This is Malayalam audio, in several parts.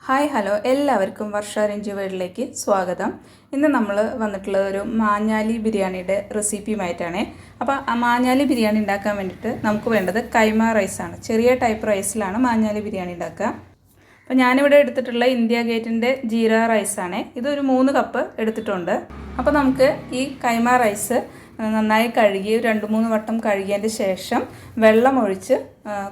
ഹായ് ഹലോ എല്ലാവർക്കും വർഷ രഞ്ജു വേൾഡിലേക്ക് സ്വാഗതം. ഇന്ന് നമ്മൾ വന്നിട്ടുള്ളത് ഒരു മാഞ്ഞാലി ബിരിയാണിയുടെ റെസിപ്പിയുമായിട്ടാണ്. അപ്പോൾ ആ മാഞ്ഞാലി ബിരിയാണി ഉണ്ടാക്കാൻ വേണ്ടിയിട്ട് നമുക്ക് വേണ്ടത് കൈമ റൈസാണ്. ചെറിയ ടൈപ്പ് റൈസിലാണ് മാഞ്ഞാലി ബിരിയാണി ഉണ്ടാക്കുക. അപ്പോൾ ഞാനിവിടെ എടുത്തിട്ടുള്ള ഇന്ത്യ ഗേറ്റിൻ്റെ ജീര റൈസാണ്. ഇതൊരു 3 കപ്പ് എടുത്തിട്ടുണ്ട്. അപ്പോൾ നമുക്ക് ഈ കൈമ റൈസ് നന്നായി കഴുകി 2-3 വട്ടം കഴുകിയതിൻ്റെ ശേഷം വെള്ളമൊഴിച്ച്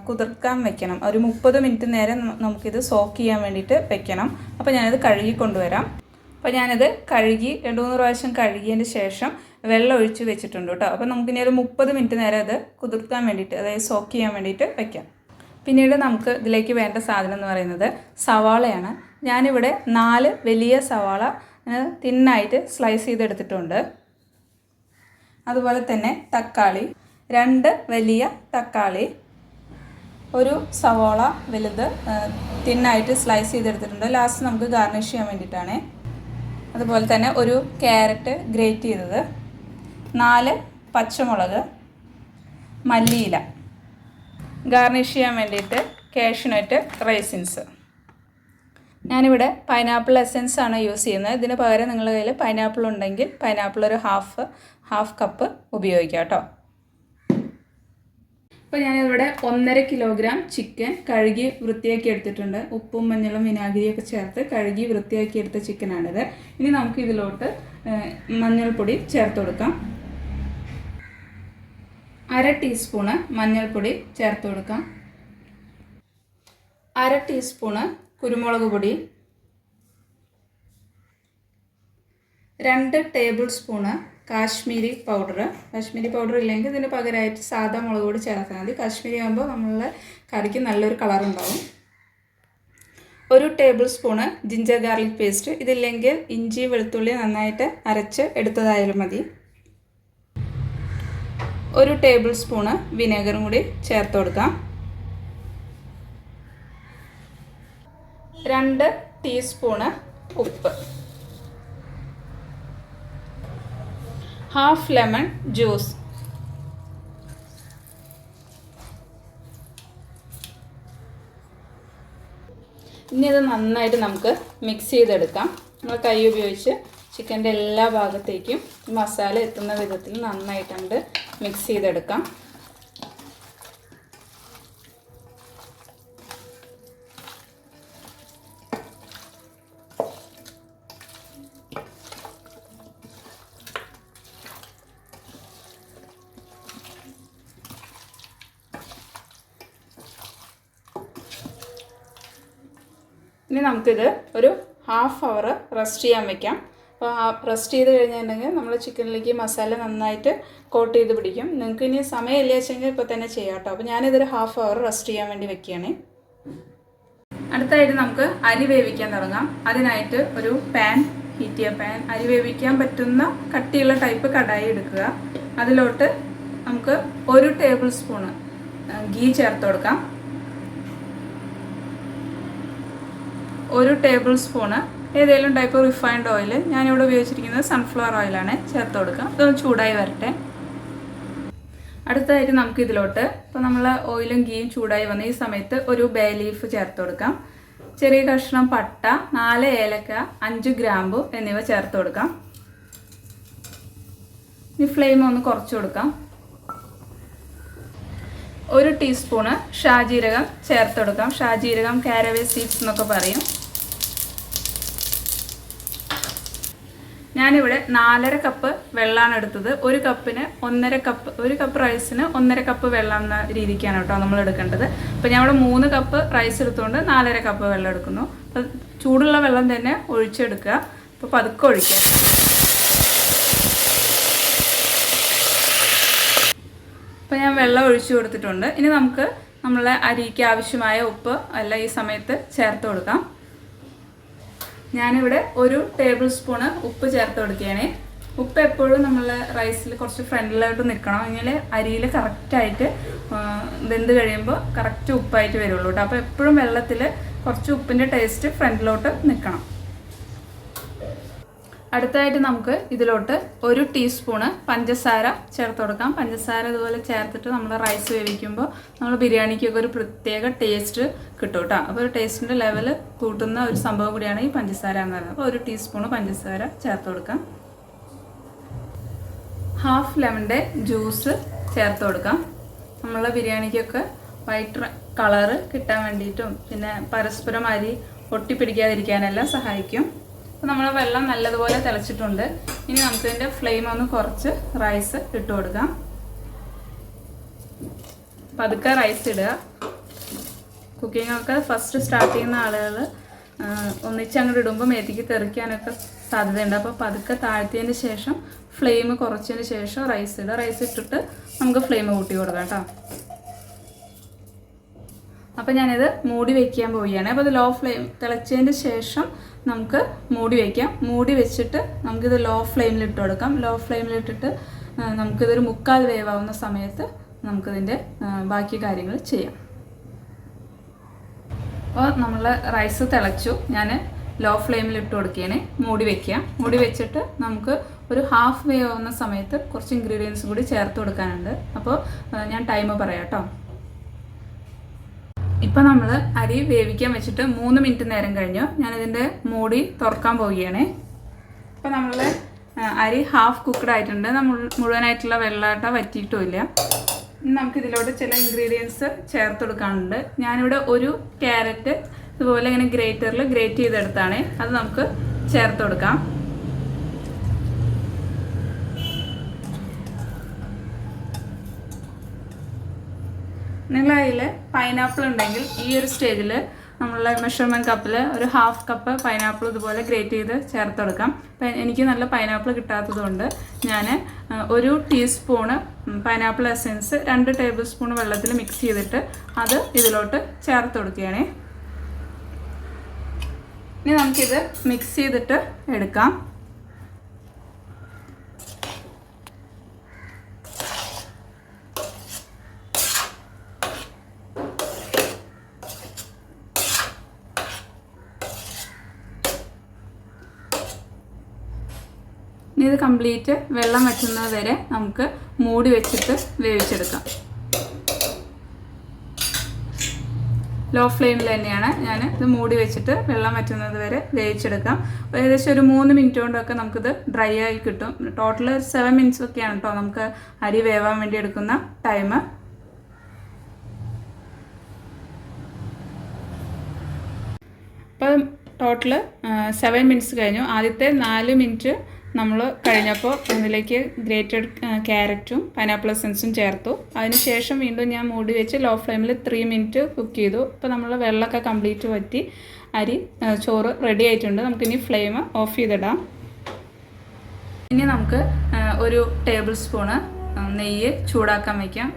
കുതിർക്കാൻ വെക്കണം. ഒരു 30 മിനിറ്റ് നേരം നമുക്കിത് സോക്ക് ചെയ്യാൻ വേണ്ടിയിട്ട് വെക്കണം. അപ്പോൾ ഞാനിത് കഴുകി കൊണ്ടുവരാം. അപ്പോൾ ഞാനിത് കഴുകി 2-3 പ്രാവശ്യം കഴുകിയതിൻ്റെ ശേഷം വെള്ളം ഒഴിച്ച് വെച്ചിട്ടുണ്ട് കേട്ടോ. അപ്പോൾ നമുക്കിനി ഒരു 30 മിനിറ്റ് നേരം ഇത് കുതിർക്കാൻ വേണ്ടിയിട്ട്, അതായത് സോക്ക് ചെയ്യാൻ വേണ്ടിയിട്ട് വെക്കാം. പിന്നീട് നമുക്ക് ഇതിലേക്ക് വേണ്ട സാധനം എന്ന് പറയുന്നത് സവാളയാണ്. ഞാനിവിടെ 4 വലിയ സവാള തിന്നായിട്ട് സ്ലൈസ് ചെയ്തെടുത്തിട്ടുണ്ട്. അതുപോലെ തന്നെ തക്കാളി, 2 വലിയ തക്കാളി, ഒരു സവാള വലുത് തിന്നായിട്ട് സ്ലൈസ് ചെയ്തെടുത്തിട്ടുണ്ട്. ലാസ്റ്റ് നമുക്ക് ഗാർണിഷ് ചെയ്യാൻ വേണ്ടിയിട്ടാണ്. അതുപോലെ തന്നെ ഒരു ക്യാരറ്റ് ഗ്രേറ്റ് ചെയ്തത്, 4 പച്ചമുളക്, മല്ലിയില, ഗാർണിഷ് ചെയ്യാൻ വേണ്ടിയിട്ട് കാഷ്യൂനട്ട് റൈസിൻസ്. ഞാനിവിടെ പൈനാപ്പിൾ എസൻസ് ആണ് യൂസ് ചെയ്യുന്നത്. ഇതിന് പകരം നിങ്ങളുടെ കയ്യിൽ പൈനാപ്പിൾ ഉണ്ടെങ്കിൽ പൈനാപ്പിൾ ഒരു ഹാഫ് കപ്പ് ഉപയോഗിക്കാം കേട്ടോ. ഇപ്പോൾ ഞാനിവിടെ 1.5 കിലോഗ്രാം ചിക്കൻ കഴുകി വൃത്തിയാക്കി എടുത്തിട്ടുണ്ട്. ഉപ്പും മഞ്ഞളും വിനാഗിരിയൊക്കെ ചേർത്ത് കഴുകി വൃത്തിയാക്കി എടുത്ത ചിക്കനാണിത്. ഇനി നമുക്ക് ഇതിലോട്ട് മഞ്ഞൾപ്പൊടി ചേർത്ത് കൊടുക്കാം. 1/2 ടീസ്പൂണ് മഞ്ഞൾപ്പൊടി ചേർത്ത് കൊടുക്കാം. 1/2 ടീസ്പൂണ് കുരുമുളക് പൊടി, 2 ടേബിൾ സ്പൂണ് കാശ്മീരി പൗഡർ ഇല്ലെങ്കിൽ ഇതിന് പകരമായിട്ട് സാധാ മുളക് പൊടി ചേർത്താൽ മതി. കാശ്മീരി ആകുമ്പോൾ നമ്മളുടെ കറിക്ക് നല്ലൊരു കളറുണ്ടാവും. 1 tablespoon ginger garlic paste, ഇതില്ലെങ്കിൽ ഇഞ്ചി വെളുത്തുള്ളി നന്നായിട്ട് അരച്ച് എടുത്തതായാലും മതി. 1 ടേബിൾ സ്പൂണ് വിനെഗറും കൂടി ചേർത്ത് കൊടുക്കാം. 2 ടീസ്പൂണ് ഉപ്പ്, ഹാഫ് ലെമൺ ജ്യൂസ്, ഇനി ഇത് നന്നായിട്ട് നമുക്ക് മിക്സ് ചെയ്തെടുക്കാം. നമ്മൾ കൈ ഉപയോഗിച്ച് ചിക്കൻ്റെ എല്ലാ ഭാഗത്തേക്കും മസാല എത്തുന്ന വിധത്തിൽ നന്നായിട്ടുണ്ട് മിക്സ് ചെയ്തെടുക്കാം. ഇനി നമുക്കിത് ഒരു ഹാഫ് അവർ റെസ്റ്റ് ചെയ്യാൻ വെക്കാം. അപ്പോൾ റെസ്റ്റ് ചെയ്ത് കഴിഞ്ഞിട്ടുണ്ടെങ്കിൽ നമ്മൾ ചിക്കനിലേക്ക് മസാല നന്നായിട്ട് കോട്ട് ചെയ്ത് പിടിക്കും. നിങ്ങൾക്ക് ഇനി സമയമില്ല വെച്ചെങ്കിൽ ഇപ്പോൾ തന്നെ ചെയ്യാം കേട്ടോ. അപ്പോൾ ഞാനിതൊരു ഹാഫ് അവർ റെസ്റ്റ് ചെയ്യാൻ വേണ്ടി വെക്കുകയാണ്. അടുത്തായിട്ട് നമുക്ക് അരി വേവിക്കാൻ തുടങ്ങാം. അതിനായിട്ട് ഒരു പാൻ ഹീറ്റ് ചെയ്യുക. പാൻ അരി വേവിക്കാൻ പറ്റുന്ന കട്ടിയുള്ള ടൈപ്പ് കടായി എടുക്കുക. അതിലോട്ട് നമുക്ക് 1 ടേബിൾ സ്പൂണ് ഗീ ചേർത്ത് കൊടുക്കാം. 1 ടേബിൾ സ്പൂണ് ഏതെങ്കിലും ടൈപ്പ് റിഫൈൻഡ് ഓയിൽ, ഞാനിവിടെ ഉപയോഗിച്ചിരിക്കുന്നത് സൺഫ്ലവർ ഓയിലാണ്, ചേർത്ത് കൊടുക്കാം. ഇതൊന്ന് ചൂടായി വരട്ടെ. അടുത്തതായിട്ട് നമുക്ക് ഇതിലോട്ട് ഇപ്പോൾ നമ്മൾ ഓയിലും ഗീയും ചൂടായി വന്ന ഈ സമയത്ത് ഒരു ബേ ലീഫ് ചേർത്ത് കൊടുക്കാം. ചെറിയ കഷ്ണം പട്ട, 4 ഏലക്ക, 5 ഗ്രാമ്പു എന്നിവ ചേർത്ത് കൊടുക്കാം. ഈ ഫ്ലെയിം ഒന്ന് കുറച്ച് കൊടുക്കാം. 1 ടീസ്പൂണ് ഷാജീരകം ചേർത്ത് കൊടുക്കാം. ഷാജീരകം കാരവേ സീഡ്സ് എന്നൊക്കെ പറയും. ഞാനിവിടെ 4.5 കപ്പ് വെള്ളമാണ് എടുത്തത്. 1 കപ്പിന് 1.5 കപ്പ്, 1 കപ്പ് റൈസിന് 1.5 കപ്പ് വെള്ളം എന്ന രീതിക്കാണ് കേട്ടോ നമ്മൾ എടുക്കേണ്ടത്. അപ്പോൾ ഞാൻ ഇവിടെ 3 കപ്പ് റൈസ് എടുത്തുകൊണ്ട് 4.5 കപ്പ് വെള്ളം എടുക്കുന്നു. അപ്പോൾ ചൂടുള്ള വെള്ളം തന്നെ ഒഴിച്ചെടുക്കുക. അപ്പോൾ പതുക്കെ ഒഴിക്കാം. അപ്പോൾ ഞാൻ വെള്ളം ഒഴിച്ചു കൊടുത്തിട്ടുണ്ട്. ഇനി നമുക്ക് നമ്മളെ അരിക്ക് ആവശ്യമായ ഉപ്പ് എല്ലാം ഈ സമയത്ത് ചേർത്ത് കൊടുക്കാം. ഞാനിവിടെ 1 ടേബിൾ സ്പൂണ് ഉപ്പ് ചേർത്ത് കൊടുക്കുകയാണ്. ഉപ്പ് എപ്പോഴും നമ്മൾ റൈസിൽ കുറച്ച് ഫ്രണ്ടിലായിട്ട് നിൽക്കണം. എങ്കിൽ അരിയിൽ കറക്റ്റായിട്ട് വെന്ത് കഴിയുമ്പോൾ കറക്റ്റ് ഉപ്പായിട്ട് വരുള്ളൂ കേട്ടോ. അപ്പോൾ എപ്പോഴും വെള്ളത്തിൽ കുറച്ച് ഉപ്പിൻ്റെ ടേസ്റ്റ് ഫ്രണ്ടിലോട്ട് നിൽക്കണം. അടുത്തതായിട്ട് നമുക്ക് ഇതിലോട്ട് 1 ടീസ്പൂണ് പഞ്ചസാര ചേർത്ത് കൊടുക്കാം. പഞ്ചസാര ഇതുപോലെ ചേർത്തിട്ട് നമ്മൾ റൈസ് വേവിക്കുമ്പോൾ നമ്മൾ ബിരിയാണിക്കൊക്കെ ഒരു പ്രത്യേക ടേസ്റ്റ് കിട്ടും കേട്ടോ. അപ്പോൾ ഒരു ടേസ്റ്റിൻ്റെ ലെവൽ കൂട്ടുന്ന ഒരു സംഭവം കൂടിയാണ് ഈ പഞ്ചസാര എന്ന് പറയുന്നത്. അപ്പോൾ 1 ടീസ്പൂണ് പഞ്ചസാര ചേർത്ത് കൊടുക്കാം. ഹാഫ് ലെമണിൻ്റെ ജ്യൂസ് ചേർത്ത് കൊടുക്കാം. നമ്മളെ ബിരിയാണിക്കൊക്കെ വൈറ്റ് കളറ് കിട്ടാൻ വേണ്ടിയിട്ടും പിന്നെ പരസ്പരം അരി ഒട്ടിപ്പിടിക്കാതിരിക്കാനെല്ലാം സഹായിക്കും. അപ്പോൾ നമ്മൾ വെള്ളം നല്ലതുപോലെ തിളച്ചിട്ടുണ്ട്. ഇനി നമുക്കിതിൻ്റെ ഫ്ലെയിം ഒന്ന് കുറച്ച് റൈസ് ഇട്ട് കൊടുക്കാം. പതുക്കെ റൈസ് ഇടുക. കുക്കിങ്ങൊക്കെ ഫസ്റ്റ് സ്റ്റാർട്ട് ചെയ്യുന്ന ആളുകൾ ഒന്നിച്ച് അങ്ങോട്ട് ഇടുമ്പോൾ മേത്തേക്ക് തെറിക്കാനൊക്കെ സാധ്യതയുണ്ട്. അപ്പോൾ പതുക്കെ താഴ്ത്തിയതിന് ശേഷം ഫ്ലെയിം കുറച്ചതിന് ശേഷം റൈസ് ഇടുക. റൈസ് ഇട്ടിട്ട് നമുക്ക് ഫ്ലെയിം കൂട്ടി കൊടുക്കാം കേട്ടോ. അപ്പോൾ ഞാനിത് മൂടി വയ്ക്കാൻ പോവുകയാണ്. അപ്പോൾ ഇത് ലോ ഫ്ലെയിം തിളച്ചതിന് ശേഷം നമുക്ക് മൂടി വയ്ക്കാം. മൂടി വെച്ചിട്ട് നമുക്കിത് ലോ ഫ്ലെയിമിലിട്ട് കൊടുക്കാം. ലോ ഫ്ലെയിമിലിട്ടിട്ട് നമുക്കിതൊരു 3/4 വേവാവുന്ന സമയത്ത് നമുക്കിതിൻ്റെ ബാക്കി കാര്യങ്ങൾ ചെയ്യാം. അപ്പോൾ നമ്മൾ റൈസ് തിളച്ചു. ഞാൻ ലോ ഫ്ലെയിമിലിട്ട് കൊടുക്കുകയാണ്. മൂടി വയ്ക്കുക. മൂടി വെച്ചിട്ട് നമുക്ക് ഒരു ഹാഫ് വേവാവുന്ന സമയത്ത് കുറച്ച് ഇൻഗ്രീഡിയൻസ് കൂടി ചേർത്ത് കൊടുക്കാനുണ്ട്. അപ്പോൾ ഞാൻ ടൈം പറയാം കേട്ടോ. ഇപ്പം നമ്മൾ അരി വേവിക്കാൻ വെച്ചിട്ട് 3 മിനിറ്റ് നേരം കഴിഞ്ഞു. ഞാനിതിൻ്റെ മൂടി തുറക്കാൻ പോവുകയാണ്. ഇപ്പം നമ്മൾ അരി ഹാഫ് കുക്ക്ഡ് ആയിട്ടുണ്ട്. നമ്മൾ മുഴുവനായിട്ടുള്ള വെള്ളാട്ട വറ്റിയിട്ടുമില്ല. ഇനി നമുക്കിതിലോട്ട് ചില ഇൻഗ്രീഡിയൻസ് ചേർത്ത് കൊടുക്കാനുണ്ട്. ഞാനിവിടെ ഒരു ക്യാരറ്റ് ഇതുപോലെ ഇങ്ങനെ ഗ്രേറ്ററിൽ ഗ്രേറ്റ് ചെയ്തെടുത്താണ്. അത് നമുക്ക് ചേർത്ത് കൊടുക്കാം. നിങ്ങളതിൽ പൈനാപ്പിൾ ഉണ്ടെങ്കിൽ ഈ ഒരു സ്റ്റേജിൽ നമ്മളെ മെഷർമെൻറ്റ് കപ്പിൽ ഒരു ഹാഫ് കപ്പ് പൈനാപ്പിൾ ഇതുപോലെ ഗ്രേറ്റ് ചെയ്ത് ചേർത്ത് കൊടുക്കാം. എനിക്ക് നല്ല പൈനാപ്പിൾ കിട്ടാത്തതുകൊണ്ട് ഞാൻ 1 teaspoon pineapple essence 2 table spoon വെള്ളത്തിൽ മിക്സ് ചെയ്തിട്ട് അത് ഇതിലോട്ട് ചേർത്ത് കൊടുക്കുകയാണ്. ഇനി നമുക്കിത് മിക്സ് ചെയ്തിട്ട് എടുക്കാം. ഇനി ഇത് കംപ്ലീറ്റ് വെള്ളം വറ്റുന്നത് വരെ നമുക്ക് മൂടി വെച്ചിട്ട് വേവിച്ചെടുക്കാം. ലോ ഫ്ലെയിമിൽ തന്നെയാണ് ഞാൻ ഇത് മൂടി വെച്ചിട്ട് വെള്ളം വറ്റുന്നത് വരെ വേവിച്ചെടുക്കാം. ഏകദേശം ഒരു 3 മിനിറ്റ് കൊണ്ടൊക്കെ നമുക്കിത് ഡ്രൈ ആയി കിട്ടും. ടോട്ടൽ 7 മിനിറ്റ്സ് ഒക്കെയാണ് കേട്ടോ നമുക്ക് അരി വേവാൻ വേണ്ടി എടുക്കുന്ന ടൈം. ഇപ്പം ടോട്ടൽ 7 മിനിറ്റ്സ് കഴിഞ്ഞു. ആദ്യത്തെ 4 മിനിറ്റ് നമ്മൾ കഴിഞ്ഞപ്പോൾ അതിലേക്ക് ഗ്രേറ്റഡ് ക്യാരറ്റും പൈനാപ്പിൾ എസൻസും ചേർത്തു. അതിനുശേഷം വീണ്ടും ഞാൻ മൂടി വെച്ച് ലോ ഫ്ലെയിമിൽ 3 മിനിറ്റ് കുക്ക് ചെയ്തു. ഇപ്പോൾ നമ്മൾ വെള്ളമൊക്കെ കംപ്ലീറ്റ് വറ്റി ചോറ് റെഡി ആയിട്ടുണ്ട്. നമുക്കിനി ഫ്ലെയിം ഓഫ് ചെയ്തിടാം. ഇനി നമുക്ക് 1 ടേബിൾ സ്പൂണ് നെയ്യ് ചൂടാക്കാൻ വയ്ക്കാം.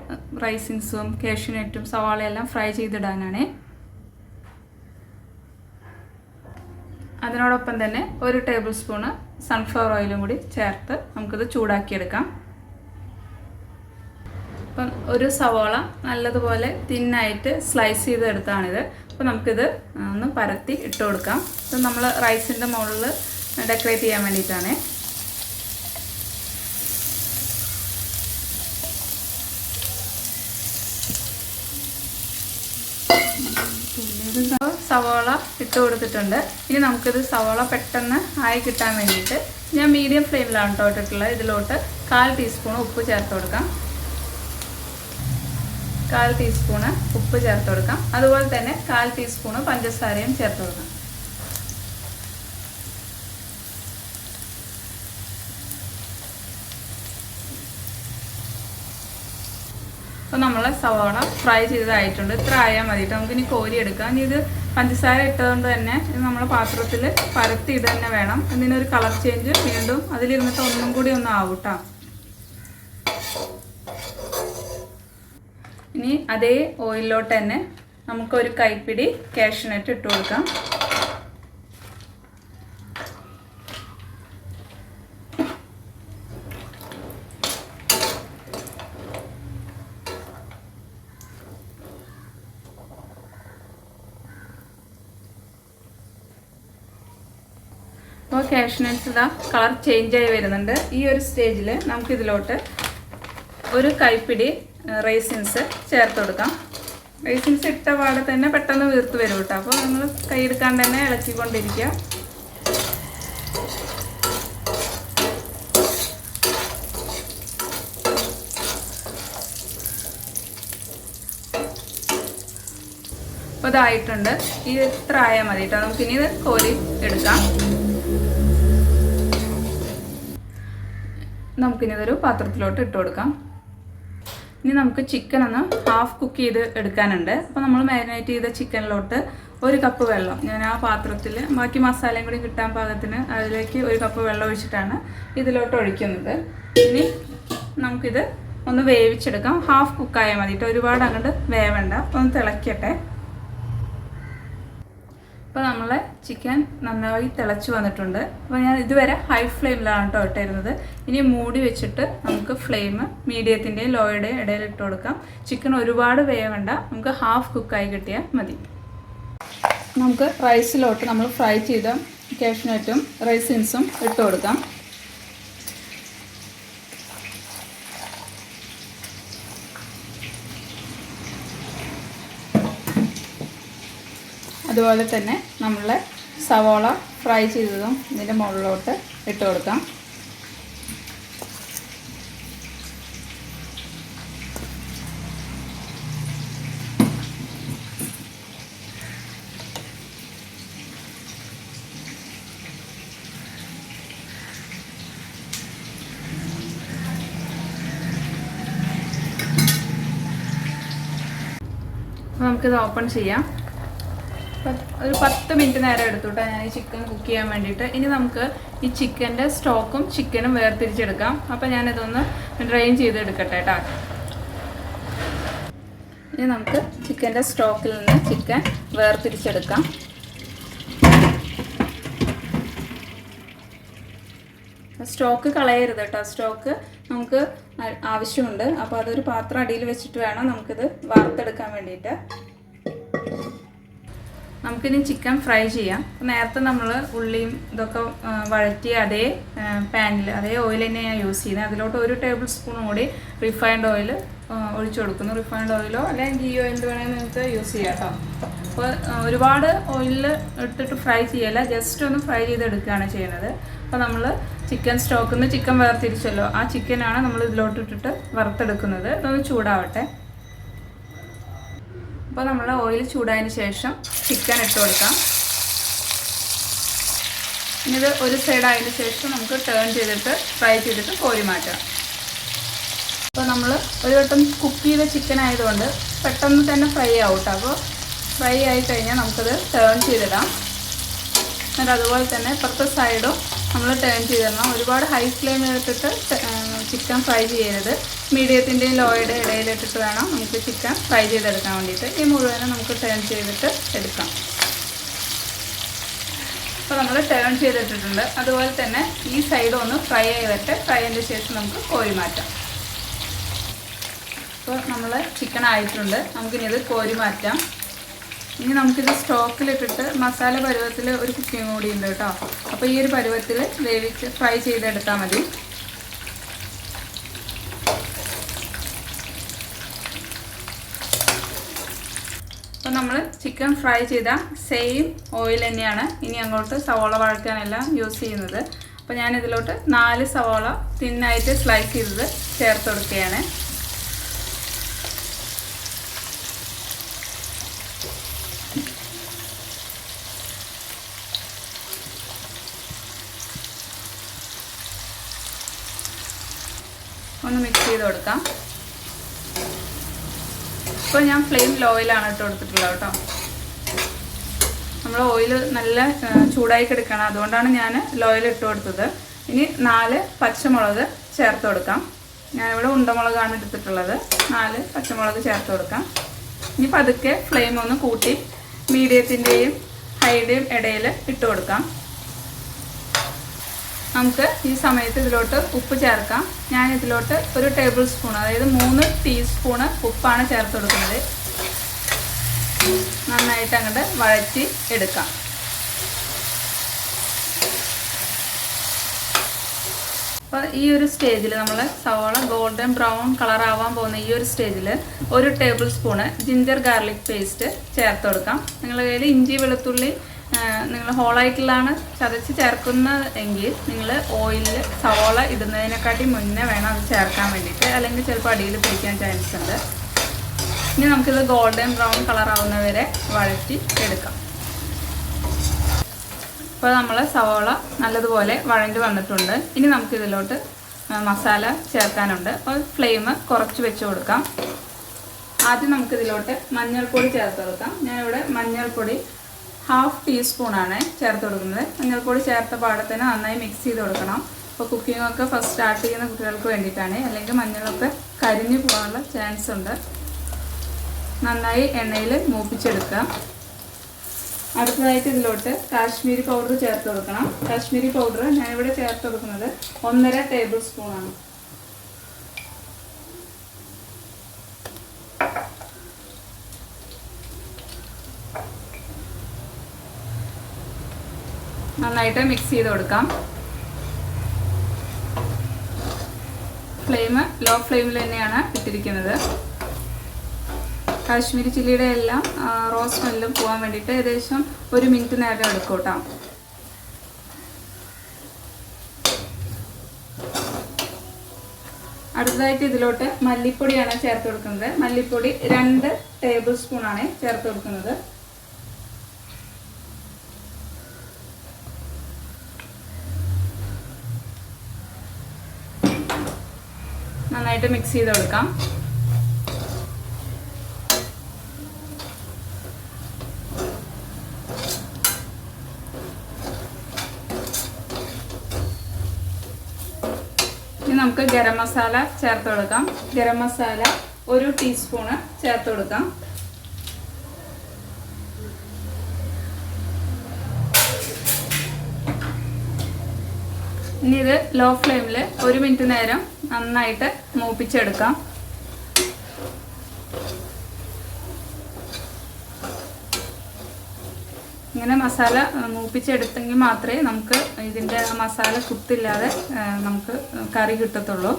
റൈസിൻസും കാഷ്യൂനട്ടും സവാളയെല്ലാം ഫ്രൈ ചെയ്തിടാനാണ്. അതിനോടൊപ്പം തന്നെ 1 ടേബിൾ സ്പൂണ് സൺഫ്ലവർ ഓയിലും കൂടി ചേർത്ത് നമുക്കിത് ചൂടാക്കിയെടുക്കാം. അപ്പം ഒരു സവാള നല്ലതുപോലെ തിന്നായിട്ട് സ്ലൈസ് ചെയ്തെടുത്താണിത്. അപ്പോൾ നമുക്കിത് ഒന്ന് പരത്തി ഇട്ട് കൊടുക്കാം. ഇത് നമ്മൾ റൈസിൻ്റെ മുകളിൽ ഡെക്കറേറ്റ് ചെയ്യാൻ വേണ്ടിയിട്ടാണ്. സവാള ഇട്ട് കൊടുത്തിട്ടുണ്ട്. ഇനി നമുക്കിത് സവാള പെട്ടെന്ന് ആയി കിട്ടാൻ വേണ്ടിയിട്ട് ഞാൻ മീഡിയം ഫ്ലെയിമിലാണ് കേട്ടോ ഇട്ടിട്ടുള്ളത്. ഇതിലോട്ട് 1/4 ടീസ്പൂൺ ഉപ്പ് ചേർത്ത് കൊടുക്കാം. 1/4 ടീസ്പൂണ് ഉപ്പ് ചേർത്ത് കൊടുക്കാം. അതുപോലെ തന്നെ 1/4 ടീസ്പൂണ് പഞ്ചസാരയും ചേർത്ത് കൊടുക്കാം. അപ്പോൾ നമ്മൾ സവാള ഫ്രൈ ചെയ്തതായിട്ടുണ്ട്. ഇത്ര ആയാൽ മതി. നമുക്കിനി കോരിയെടുക്കാം. ഇനി ഇത് പഞ്ചസാര ഇട്ടതുകൊണ്ട് തന്നെ ഇത് നമ്മൾ പാത്രത്തിൽ പരത്തിയിട്ട് തന്നെ വേണം. ഇതിനൊരു കളർ ചേഞ്ച് വീണ്ടും അതിലിരുന്നിട്ട് ഒന്നും കൂടി ഒന്ന് ആവും കേട്ടോ. ഇനി അതേ ഓയിലിലോട്ട് തന്നെ നമുക്കൊരു കൈപ്പിടി കാഷ്യൂനട്ട് ഇട്ട് കൊടുക്കാം. അപ്പോൾ കാഷ്യൂനട്ട്സ് ഇതാ കളർ ചേഞ്ച് ആയി വരുന്നുണ്ട്. ഈ ഒരു സ്റ്റേജിൽ നമുക്കിതിലോട്ട് ഒരു കൈപ്പിടി റൈസിൻസ് ചേർത്ത് കൊടുക്കാം. റൈസിൻസ് ഇട്ട പാടെ തന്നെ പെട്ടെന്ന് വീർത്ത് വരും കേട്ടോ. അപ്പോൾ നിങ്ങൾ കൈയെടുക്കാണ്ട് തന്നെ ഇളക്കിക്കൊണ്ടിരിക്കുക. അപ്പോൾ ഇതായിട്ടുണ്ട്. ഇത്ര ആയാൽ മതി കേട്ടോ. നമുക്കിനി ഇത് കോരി എടുക്കാം. നമുക്കിനി ഇതൊരു പാത്രത്തിലോട്ട് ഇട്ട് കൊടുക്കാം. ഇനി നമുക്ക് ചിക്കൻ ഒന്ന് ഹാഫ് കുക്ക് ചെയ്ത് എടുക്കാനുണ്ട്. അപ്പോൾ നമ്മൾ മാരിനേറ്റ് ചെയ്ത ചിക്കനിലോട്ട് 1 കപ്പ് വെള്ളം ഞാൻ ആ പാത്രത്തിൽ ബാക്കി മസാലയും കൂടി കിട്ടാൻ പാകത്തിന് അതിലേക്ക് 1 കപ്പ് വെള്ളം ഒഴിച്ചിട്ടാണ് ഇതിലോട്ട് ഒഴിക്കുന്നത്. ഇനി നമുക്കിത് ഒന്ന് വേവിച്ചെടുക്കാം. ഹാഫ് കുക്കായാൽ മതി കേട്ടോ. ഒരുപാട് അങ്ങോട്ട് വേവണ്ട. അപ്പോൾ ഒന്ന് തിളയ്ക്കട്ടെ. അപ്പോൾ നമ്മളെ ചിക്കൻ നന്നായി തിളച്ച് വന്നിട്ടുണ്ട്. അപ്പോൾ ഞാൻ ഇതുവരെ ഹൈ ഫ്ലെയിമിലാണ് കേട്ടോ ഇട്ടിരുന്നത്. ഇനി മൂടി വെച്ചിട്ട് നമുക്ക് ഫ്ലെയിം മീഡിയത്തിൻ്റെയും ലോയുടെയും ഇടയിൽ ഇട്ട് കൊടുക്കാം. ചിക്കൻ ഒരുപാട് വേവണ്ട. നമുക്ക് ഹാഫ് കുക്കായി കിട്ടിയാൽ മതി. നമുക്ക് റൈസിലോട്ട് നമ്മൾ ഫ്രൈ ചെയ്ത കാഷ്യൂനട്ടും റൈസിൻസും ഇട്ട് കൊടുക്കാം. അതുപോലെ തന്നെ നമ്മൾ സവോള ഫ്രൈ ചെയ്തതും ഇതിൻ്റെ മുകളിലോട്ട് ഇട്ട് കൊടുക്കാം. അപ്പോൾ നമുക്കിത് ഓപ്പൺ ചെയ്യാം. ഒരു 10 മിനിറ്റ് നേരം എടുത്തുട്ടാ ഞാൻ ഈ ചിക്കൻ കുക്ക് ചെയ്യാൻ വേണ്ടിയിട്ട്. ഇനി നമുക്ക് ഈ ചിക്കൻ്റെ സ്റ്റോക്കും ചിക്കനും വേർതിരിച്ചെടുക്കാം. അപ്പോൾ ഞാനിതൊന്ന് ഡ്രെയിൻ ചെയ്തെടുക്കട്ടെ കേട്ടോ. ഇനി നമുക്ക് ചിക്കൻ്റെ സ്റ്റോക്കിൽ നിന്ന് ചിക്കൻ വേർതിരിച്ചെടുക്കാം. സ്റ്റോക്ക് കളയരുത് കേട്ടോ. സ്റ്റോക്ക് നമുക്ക് ആവശ്യമുണ്ട്. അപ്പോൾ അതൊരു പാത്രം അടിയിൽ വെച്ചിട്ട് വേണം നമുക്കിത് വറുത്തെടുക്കാൻ വേണ്ടിയിട്ട്. നമുക്കിനി ചിക്കൻ ഫ്രൈ ചെയ്യാം. നേരത്തെ നമ്മൾ ഉള്ളിയും ഇതൊക്കെ വഴറ്റിയ അതേ പാനിൽ അതേ ഓയിൽ തന്നെയാണ് യൂസ് ചെയ്യുന്നത്. അതിലോട്ട് 1 ടേബിൾ സ്പൂൺ കൂടി റിഫൈൻഡ് ഓയിൽ ഒഴിച്ചു കൊടുക്കുന്നു. റിഫൈൻഡ് ഓയിലോ അല്ലെങ്കിൽ ഗീ ഓയിൽ വേണമെങ്കിൽ നിങ്ങൾക്ക് യൂസ് ചെയ്യാം കേട്ടോ. അപ്പോൾ ഒരുപാട് ഓയിലിൽ ഇട്ടിട്ട് ഫ്രൈ ചെയ്യല്ല, ജസ്റ്റ് ഒന്ന് ഫ്രൈ ചെയ്തെടുക്കുകയാണ് ചെയ്യുന്നത്. അപ്പോൾ നമ്മൾ ചിക്കൻ സ്റ്റോക്കിൽ നിന്ന് ചിക്കൻ വേർതിരിച്ചല്ലോ, ആ ചിക്കനാണ് നമ്മൾ ഇതിലോട്ട് ഇട്ടിട്ട് വറുത്തെടുക്കുന്നത്. ഇതൊന്ന് ചൂടാവട്ടെ. അപ്പോൾ നമ്മൾ ഓയിൽ ചൂടായതിന് ശേഷം ചിക്കൻ ഇട്ട് കൊടുക്കാം. ഇനി ഇത് ഒരു സൈഡ് ആയതിന് ശേഷം നമുക്ക് ടേൺ ചെയ്തിട്ട് ഫ്രൈ ചെയ്തിട്ട് കോരി മാറ്റാം. അപ്പോൾ നമ്മൾ ഒരു വട്ടം കുക്ക് ചെയ്ത ചിക്കൻ ആയതുകൊണ്ട് പെട്ടെന്ന് തന്നെ ഫ്രൈ ആവും കേട്ടോ. അപ്പോൾ ഫ്രൈ ആയി കഴിഞ്ഞാൽ നമുക്കത് ടേൺ ചെയ്തിടാം. എന്നിട്ട് അതുപോലെ തന്നെ ഇപ്പുറത്തെ സൈഡും നമ്മൾ ടേൺ ചെയ്തിടണം. ഒരുപാട് ഹൈ ഫ്ലെയിമിൽ ഇട്ടിട്ട് ചിക്കൻ ഫ്രൈ ചെയ്യരുത്. മീഡിയത്തിൻ്റെയും ലോയുടെ ഇടയിലിട്ടിട്ട് വേണം നമുക്ക് ചിക്കൻ ഫ്രൈ ചെയ്തെടുക്കാൻ വേണ്ടിയിട്ട്. ഈ മുഴുവനും നമുക്ക് ടേൺ ചെയ്തിട്ട് എടുക്കാം. അപ്പോൾ നമ്മൾ ടേൺ ചെയ്തിട്ടിട്ടുണ്ട്. അതുപോലെ തന്നെ ഈ സൈഡ് ഒന്ന് ഫ്രൈ ചെയ്തിട്ട് ഫ്രൈ ചെയ്തതിന് ശേഷം നമുക്ക് കോരി മാറ്റാം. അപ്പോൾ നമ്മൾ ചിക്കൻ ആയിട്ടുണ്ട്. നമുക്കിനി ഇത് കോരി മാറ്റാം. ഇനി നമുക്കിത് സ്റ്റോക്കിലിട്ടിട്ട് മസാല പരുവത്തിൽ ഒരു കുക്കിംഗ് കൂടി ഉണ്ട് കേട്ടോ. അപ്പോൾ ഈ ഒരു പരുവത്തിൽ വേവിച്ച് ഫ്രൈ ചെയ്തെടുത്താൽ മതി. അപ്പോൾ നമ്മൾ ചിക്കൻ ഫ്രൈ ചെയ്ത സെയിം ഓയിൽ തന്നെയാണ് ഇനി അങ്ങോട്ട് സവോള വഴറ്റാനെല്ലാം യൂസ് ചെയ്യുന്നത്. അപ്പോൾ ഞാനിതിലോട്ട് 4 സവോള തിന്നായിട്ട് സ്ലൈസ് ചെയ്തത് ചേർത്ത് കൊടുക്കുകയാണ്. ഒന്ന് മിക്സ് ചെയ്ത് കൊടുക്കാം. ഇപ്പോൾ ഞാൻ ഫ്ലെയിം ലോയിലാണ് ഇട്ട് കൊടുത്തിട്ടുള്ളത് കേട്ടോ. നമ്മൾ ഓയിൽ നല്ല ചൂടായി കിടക്കണം, അതുകൊണ്ടാണ് ഞാൻ ലോയിൽ ഇട്ട് കൊടുത്തത്. ഇനി 4 പച്ചമുളക് ചേർത്ത് കൊടുക്കാം. ഞാനിവിടെ ഉണ്ടമുളകാണ് എടുത്തിട്ടുള്ളത്. 4 പച്ചമുളക് ചേർത്ത് കൊടുക്കാം. ഇനി പതുക്കെ ഫ്ലെയിം ഒന്ന് കൂട്ടി മീഡിയത്തിൻ്റെയും ഹൈയുടെയും ഇടയിൽ ഇട്ട് കൊടുക്കാം. നമുക്ക് ഈ സമയത്ത് ഇതിലോട്ട് ഉപ്പ് ചേർക്കാം. ഞാൻ ഇതിലോട്ട് 1 ടേബിൾ സ്പൂൺ, അതായത് 3 ടീസ്പൂണ് ഉപ്പാണ് ചേർത്ത് കൊടുക്കുന്നത്. നന്നായിട്ട് അങ്ങോട്ട് വഴറ്റി എടുക്കാം. അപ്പോൾ ഈ ഒരു സ്റ്റേജിൽ നമ്മൾ സവാള ഗോൾഡൻ ബ്രൗൺ കളർ ആവാൻ പോകുന്ന ഈ ഒരു സ്റ്റേജിൽ 1 tablespoon ginger garlic paste ചേർത്ത് കൊടുക്കാം. നിങ്ങളുടെ കയ്യിൽ ഇഞ്ചി വെളുത്തുള്ളി നിങ്ങൾ ഹോളായിട്ടുള്ളതാണ് ചതച്ച് ചേർക്കുന്നത് എങ്കിൽ നിങ്ങൾ ഓയിലിൽ സവാള ഇടുന്നതിനെക്കാട്ടി മുന്നേ വേണം അത് ചേർക്കാൻ വേണ്ടിയിട്ട്, അല്ലെങ്കിൽ ചിലപ്പോൾ അടിയിൽ പിടിക്കാൻ ചാൻസ് ഉണ്ട്. ഇനി നമുക്കിത് ഗോൾഡൻ ബ്രൗൺ കളർ ആവുന്നവരെ വഴറ്റി എടുക്കാം. അപ്പോൾ നമ്മൾ സവാള നല്ലതുപോലെ വഴണ്ടി വന്നിട്ടുണ്ട്. ഇനി നമുക്കിതിലോട്ട് മസാല ചേർക്കാനുണ്ട്. അപ്പോൾ ഫ്ലെയിം കുറച്ച് വെച്ച് കൊടുക്കാം. ആദ്യം നമുക്കിതിലോട്ട് മഞ്ഞൾപ്പൊടി ചേർത്ത് കൊടുക്കാം. ഞാനിവിടെ മഞ്ഞൾപ്പൊടി 1/2 ടീസ്പൂണാണ് ചേർത്ത് കൊടുക്കുന്നത്. മഞ്ഞൾപ്പൊടി ചേർത്ത പാടത്തിന് നന്നായി മിക്സ് ചെയ്ത് കൊടുക്കണം. അപ്പോൾ കുക്കിങ്ങൊക്കെ ഫസ്റ്റ് സ്റ്റാർട്ട് ചെയ്യുന്ന കുട്ടികൾക്ക് വേണ്ടിയിട്ടാണ്, അല്ലെങ്കിൽ മഞ്ഞളൊക്കെ കരിഞ്ഞു പോകാനുള്ള ചാൻസ് ഉണ്ട്. നന്നായി എണ്ണയിൽ മൂപ്പിച്ചെടുക്കുക. അടുത്തതായിട്ട് ഇതിലോട്ട് കാശ്മീരി പൗഡർ ചേർത്ത് കൊടുക്കണം. കാശ്മീരി പൗഡർ ഞാനിവിടെ ചേർത്ത് കൊടുക്കുന്നത് 1.5 ടേബിൾ സ്പൂണാണ്. നന്നായിട്ട് മിക്സ് ചെയ്ത് കൊടുക്കാം. ഫ്ലെയിം ലോ ഫ്ലെയിമിൽ തന്നെയാണ് ഇട്ടിരിക്കുന്നത്. കാശ്മീരി ചില്ലിയുടെ എല്ലാം റോ സ്മെല്ലും പോകാൻ വേണ്ടിയിട്ട് ഏകദേശം 1 മിനിറ്റ് നേരം എടുക്കും കേട്ടോ. അടുത്തതായിട്ട് ഇതിലോട്ട് മല്ലിപ്പൊടിയാണ് ചേർത്ത് കൊടുക്കുന്നത്. മല്ലിപ്പൊടി 2 ടേബിൾ സ്പൂണാണ് ചേർത്ത് കൊടുക്കുന്നത്. നന്നായിട്ട് മിക്സ് ചെയ്ത് കൊടുക്കാം. ഇനി നമുക്ക് ഗരം മസാല ചേർത്ത് കൊടുക്കാം. ഗരം മസാല 1 ടീസ്പൂണ് ചേർത്ത് കൊടുക്കാം. ഇനി ഇത് ലോ ഫ്ലെയിമിൽ 1 മിനിറ്റ് നേരം നന്നായിട്ട് മൂപ്പിച്ചെടുക്കാം. ഇങ്ങനെ മസാല മൂപ്പിച്ചെടുത്തെങ്കിൽ മാത്രമേ നമുക്ക് ഇതിൻ്റെ മസാല കുത്തില്ലാതെ നമുക്ക് കറി കിട്ടത്തുള്ളൂ.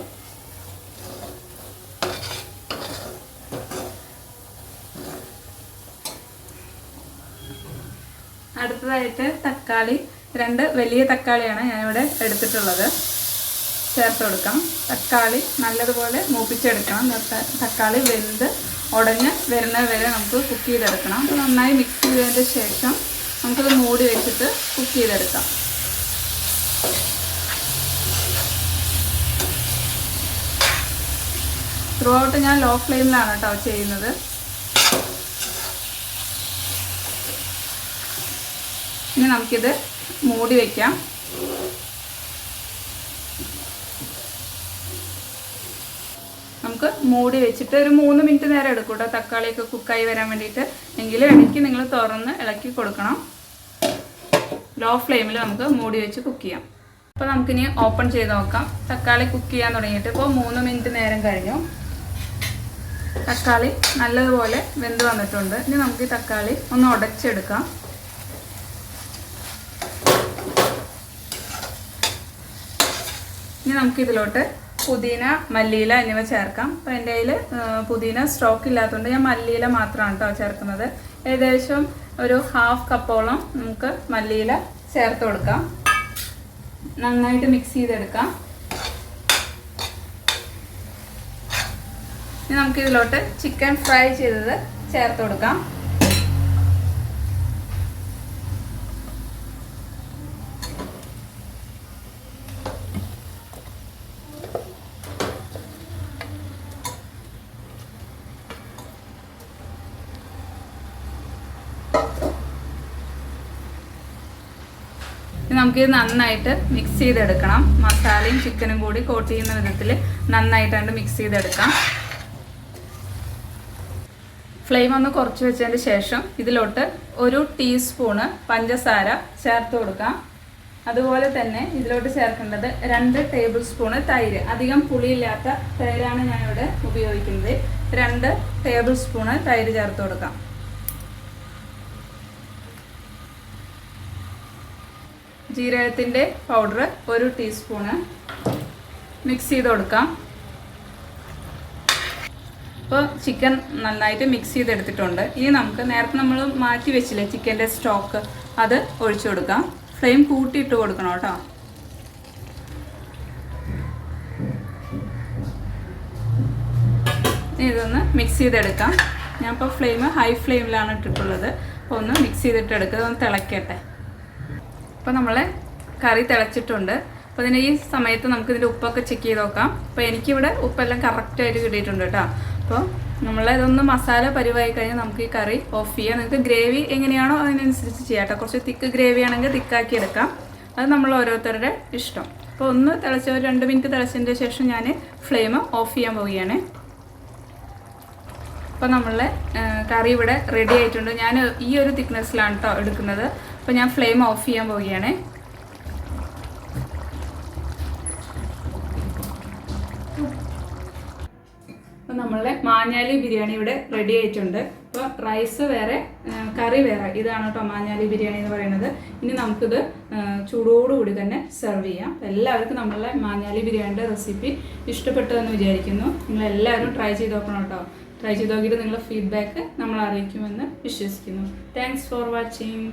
അടുത്തതായിട്ട് തക്കാളി 2 വലിയ തക്കാളിയാണ് ഞാനിവിടെ എടുത്തിട്ടുള്ളത്. ചേർത്ത് കൊടുക്കാം. തക്കാളി നല്ലതുപോലെ മൂപ്പിച്ചെടുക്കണം. തക്കാളി വെന്ത് ഉടഞ്ഞ് വരുന്നത് വരെ നമുക്ക് കുക്ക് ചെയ്തെടുക്കണം. അപ്പോൾ നന്നായി മിക്സ് ചെയ്തതിന് ശേഷം നമുക്കത് മൂടി വെച്ചിട്ട് കുക്ക് ചെയ്തെടുക്കാം. ത്രൂ ഔട്ട് ഞാൻ ലോ ഫ്ലെയിമിലാണ് കേട്ടോ ചെയ്യുന്നത്. ഇനി നമുക്കിത് മൂടി വയ്ക്കാം. നമുക്ക് മൂടി വെച്ചിട്ട് ഒരു 3 മിനിറ്റ് നേരം എടുക്കും കേട്ടോ തക്കാളിയൊക്കെ കുക്കായി വരാൻ വേണ്ടിയിട്ട്. എങ്കിലും ഇടയ്ക്ക് നിങ്ങൾ തുറന്ന് ഇളക്കി കൊടുക്കണം. ലോ ഫ്ലെയിമിൽ നമുക്ക് മൂടി വെച്ച് കുക്ക് ചെയ്യാം. അപ്പോൾ നമുക്കിനി ഓപ്പൺ ചെയ്ത് നോക്കാം. തക്കാളി കുക്ക് ചെയ്യാൻ തുടങ്ങിയിട്ട് ഇപ്പോൾ 3 മിനിറ്റ് നേരം കഴിഞ്ഞു. തക്കാളി നല്ലതുപോലെ വെന്ത് വന്നിട്ടുണ്ട്. ഇനി നമുക്ക് ഈ തക്കാളി ഒന്ന് ഉടച്ചെടുക്കാം. ഇനി നമുക്കിതിലോട്ട് പുതിന, മല്ലിയില എന്നിവ ചേർക്കാം. അപ്പോൾ എൻ്റെ കയ്യിൽ പുതിന സ്റ്റോക്ക് ഇല്ലാത്തതുകൊണ്ട് ഞാൻ മല്ലിയില മാത്രമാണ് കേട്ടോ ചേർക്കുന്നത്. ഏകദേശം ഒരു 1/2 കപ്പോളം നമുക്ക് മല്ലിയില ചേർത്ത് കൊടുക്കാം. നന്നായിട്ട് മിക്സ് ചെയ്തെടുക്കാം. ഇനി നമുക്കിതിലോട്ട് ചിക്കൻ ഫ്രൈ ചെയ്തത് ചേർത്ത് കൊടുക്കാം. നമുക്കിത് നന്നായിട്ട് മിക്സ് ചെയ്തെടുക്കണം. മസാലയും ചിക്കനും കൂടി കോട്ട് ചെയ്യുന്ന വിധത്തിൽ നന്നായിട്ടാണ്ട് മിക്സ് ചെയ്തെടുക്കാം. ഫ്ലെയിം ഒന്ന് കുറച്ച് വെച്ചതിന് ശേഷം ഇതിലോട്ട് 1 ടീസ്പൂണ് പഞ്ചസാര ചേർത്ത് കൊടുക്കാം. അതുപോലെ തന്നെ ഇതിലോട്ട് ചേർക്കേണ്ടത് 2 ടേബിൾ സ്പൂണ് തൈര്. അധികം പുളിയില്ലാത്ത തൈരാണ് ഞാനിവിടെ ഉപയോഗിക്കുന്നത്. 2 ടേബിൾ സ്പൂണ് തൈര് ചേർത്ത് കൊടുക്കാം. ജീരകത്തിൻ്റെ പൗഡർ 1 ടീസ്പൂണ്. മിക്സ് ചെയ്ത് കൊടുക്കാം. അപ്പോൾ ചിക്കൻ നന്നായിട്ട് മിക്സ് ചെയ്തെടുത്തിട്ടുണ്ട്. ഇനി നമുക്ക് നേരത്തെ നമ്മൾ മാറ്റി വെച്ചില്ലേ ചിക്കൻ്റെ സ്റ്റോക്ക്, അത് ഒഴിച്ചു കൊടുക്കാം. ഫ്ലെയിം കൂട്ടിയിട്ട് കൊടുക്കണം കേട്ടോ. ഇതൊന്ന് മിക്സ് ചെയ്തെടുക്കാം. ഞാനിപ്പോൾ ഫ്ലെയിം ഹൈ ഫ്ലെയിമിലാണ് ഇട്ടിട്ടുള്ളത്. അപ്പോൾ ഒന്ന് മിക്സ് ചെയ്തിട്ട് എടുക്കുക, ഒന്ന് തിളക്കട്ടെ. അപ്പോൾ നമ്മളെ കറി തിളച്ചിട്ടുണ്ട്. അപ്പോൾ ഇതിന് ഈ സമയത്ത് നമുക്ക് ഇതിൻ്റെ ഉപ്പൊക്കെ ചെക്ക് ചെയ്ത് നോക്കാം. അപ്പോൾ എനിക്കിവിടെ ഉപ്പെല്ലാം കറക്റ്റായിട്ട് കിട്ടിയിട്ടുണ്ട് കേട്ടോ. അപ്പോൾ നമ്മളിതൊന്ന് മസാല പരിവായി കഴിഞ്ഞാൽ നമുക്ക് ഈ കറി ഓഫ് ചെയ്യാം. നിങ്ങൾക്ക് ഗ്രേവി എങ്ങനെയാണോ അതിനനുസരിച്ച് ചെയ്യാം കേട്ടോ. കുറച്ച് തിക്ക് ഗ്രേവി ആണെങ്കിൽ തിക്കാക്കി എടുക്കാം. അത് നമ്മൾ ഓരോരുത്തരുടെ ഇഷ്ടം. അപ്പോൾ ഒന്ന് തിളച്ച ഒരു 2 മിനിറ്റ് തിളച്ചതിൻ്റെ ശേഷം ഞാൻ ഫ്ലെയിം ഓഫ് ചെയ്യാൻ പോവുകയാണ്. അപ്പോൾ നമ്മളെ കറി ഇവിടെ റെഡി ആയിട്ടുണ്ട്. ഞാൻ ഈ ഒരു തിക്നെസ്സിലാണ് കേട്ടോ എടുക്കുന്നത്. അപ്പോൾ ഞാൻ ഫ്ലെയിം ഓഫ് ചെയ്യാൻ പോവുകയാണ്. അപ്പോൾ നമ്മളെ മാഞ്ഞാലി ബിരിയാണി ഇവിടെ റെഡി ആയിട്ടുണ്ട്. അപ്പോൾ റൈസ് വേറെ കറി വേറെ, ഇതാണ് കേട്ടോ മാഞ്ഞാലി ബിരിയാണി എന്ന് പറയുന്നത്. ഇനി നമുക്കിത് ചൂടോടുകൂടി തന്നെ സെർവ് ചെയ്യാം. എല്ലാവർക്കും നമ്മളെ മാഞ്ഞാലി ബിരിയാണിയുടെ റെസിപ്പി ഇഷ്ടപ്പെട്ടതെന്ന് വിചാരിക്കുന്നു. നിങ്ങളെല്ലാവരും ട്രൈ ചെയ്ത് നോക്കണം കേട്ടോ. ട്രൈ ചെയ്ത് നോക്കിയിട്ട് നിങ്ങളുടെ ഫീഡ്ബാക്ക് നമ്മൾ അറിയിക്കുമെന്ന് വിശ്വസിക്കുന്നു. Thanks for watching.